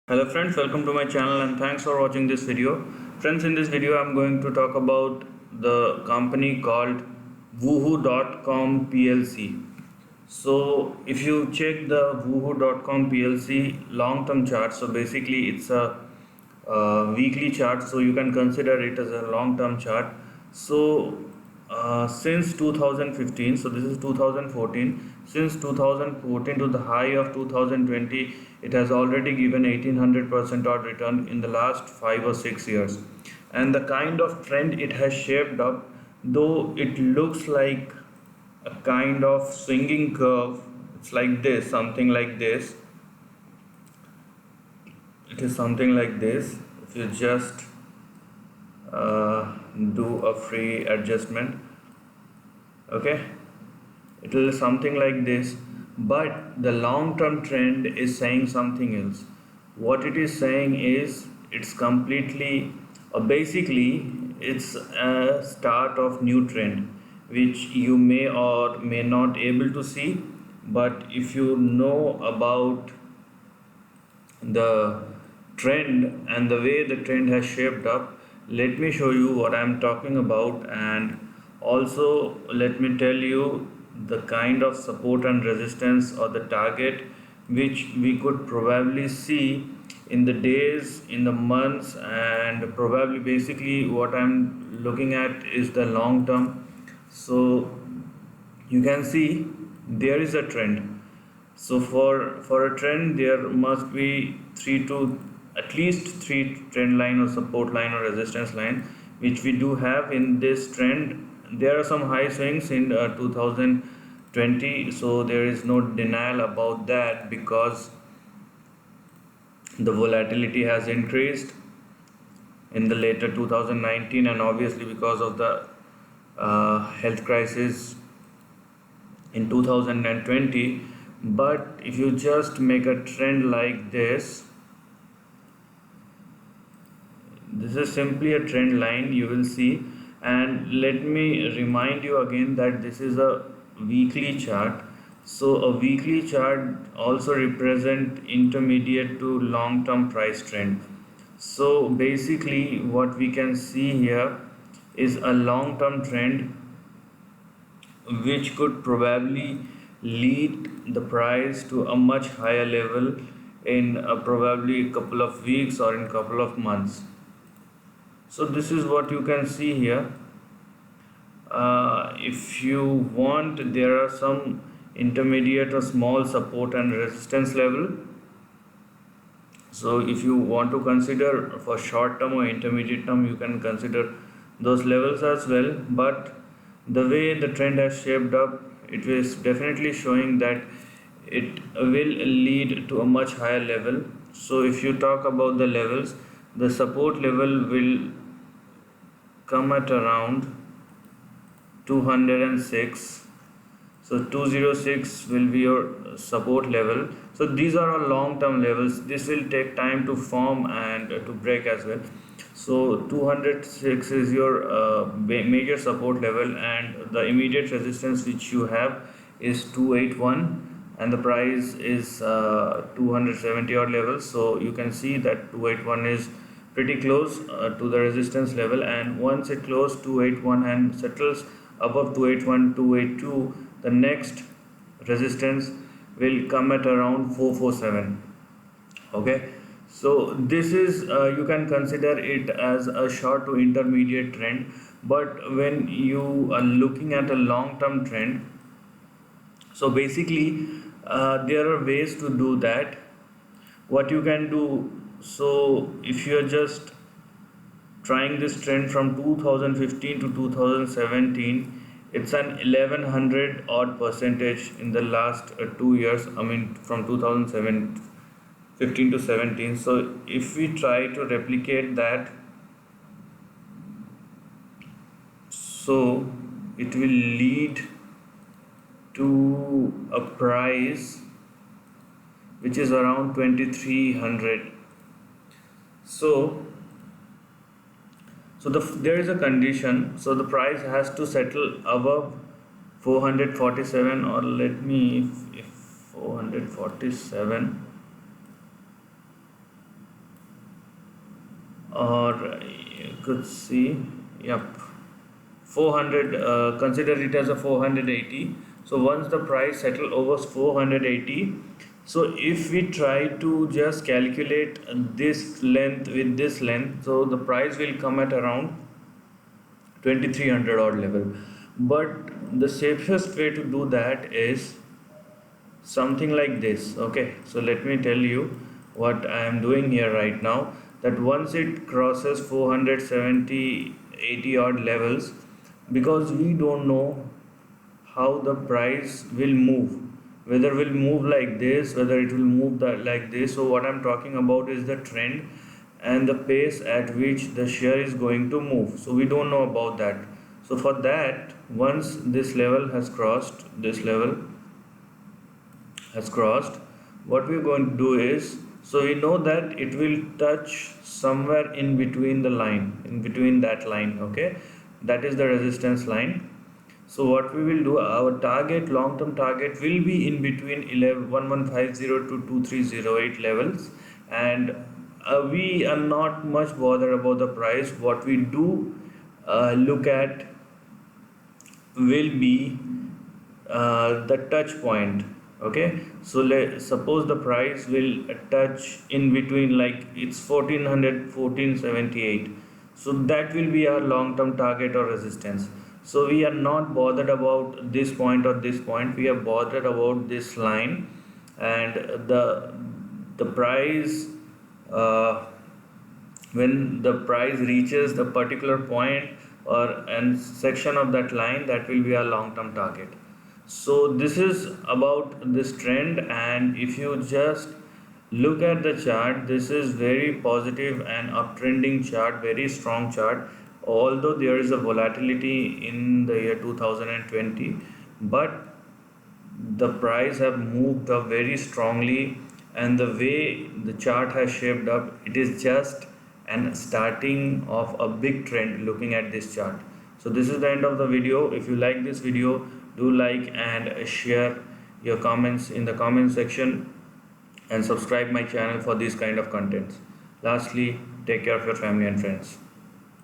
Hello friends, welcome to my channel and thanks for watching this video. Friends, in this video I'm going to talk about the company called Woohoo.com PLC. So if you check the Woohoo.com PLC long-term chart, so basically it's a weekly chart, so you can consider it as a long-term chart. So since 2015, so this is 2014, since 2014 to the high of 2020, it has already given 1800% odd return in the last 5 or 6 years. And the kind of trend it has shaped up, though it looks like a kind of swinging curve, it's like this, something like this. It is something like this. If you just do a free adjustment, okay, it will something like this, but the long term trend is saying something else. What it is saying is it's completely basically it's a start of new trend which you may or may not able to see, but if you know about the trend and the way the trend has shaped up, let me show you what I'm talking about, and also let me tell you the kind of support and resistance or the target which we could probably see in the days, in the months, and probably basically what I'm looking at is the long term. So you can see there is a trend. So for a trend, there must be three to at least three trend line or support line or resistance line, which we do have in this trend. There are some high swings in 2020, so there is no denial about that because the volatility has increased in the later 2019, and obviously because of the health crisis in 2020. But if you just make a trend like this is simply a trend line, you will see. And let me remind you again that this is a weekly chart. So a weekly chart also represent intermediate to long term price trend. So basically what we can see here is a long term trend which could probably lead the price to a much higher level in probably a couple of weeks or in couple of months. So this is what you can see here. If you want, there are some intermediate or small support and resistance level. So if you want to consider for short term or intermediate term, you can consider those levels as well. But the way the trend has shaped up, it is definitely showing that it will lead to a much higher level. So if you talk about the levels, the support level will come at around 206. So 206 will be your support level. So these are all long term levels. This will take time to form and to break as well. So 206 is your major support level, and the immediate resistance which you have is 281, and the price is 270 odd levels. So you can see that 281 is pretty close to the resistance level, and once it closes 281 and settles above 281 282, the next resistance will come at around 447. Okay, so this is you can consider it as a short to intermediate trend, but when you are looking at a long term trend, so basically there are ways to do that. What you can do, so if you are just trying this trend from 2015 to 2017, it's an 1100 odd percentage in the last 2 years, I mean from 2007 15 to 17. So if we try to replicate that, so it will lead to a price which is around 2300. So there is a condition, so the price has to settle above 447, or let me, if 447, or you could see, yep, 400, consider it as a 480. So once the price settle over 480, so if we try to just calculate this length with this length, so the price will come at around 2300 odd level. But the safest way to do that is something like this. Okay, so let me tell you what I am doing here right now, that once it crosses 470 80 odd levels, because we don't know how the price will move, whether will move like this, whether it will move that like this. So what I'm talking about is the trend and the pace at which the share is going to move, so we don't know about that. So for that, once this level has crossed, this level has crossed, what we're going to do is, so we know that it will touch somewhere in between the line, in between that line. Okay, that is the resistance line. So what we will do, our target, long term target, will be in between 1150 to 2308 levels. And we are not much bothered about the price. What we do look at will be the touch point. Okay, so let suppose the price will touch in between, like it's 1400 1478. So that will be our long term target or resistance. So we are not bothered about this point or this point, we are bothered about this line. And the price, uh, when the price reaches the particular point or and section of that line, that will be our long term target. So this is about this trend. And if you just look at the chart, this is very positive and uptrending chart, very strong chart. Although there is a volatility in the year 2020, but the price have moved up very strongly. And the way the chart has shaped up, it is just an starting of a big trend looking at this chart. So this is the end of the video. If you like this video, do like and share your comments in the comment section, and subscribe my channel for these kind of contents. Lastly, take care of your family and friends.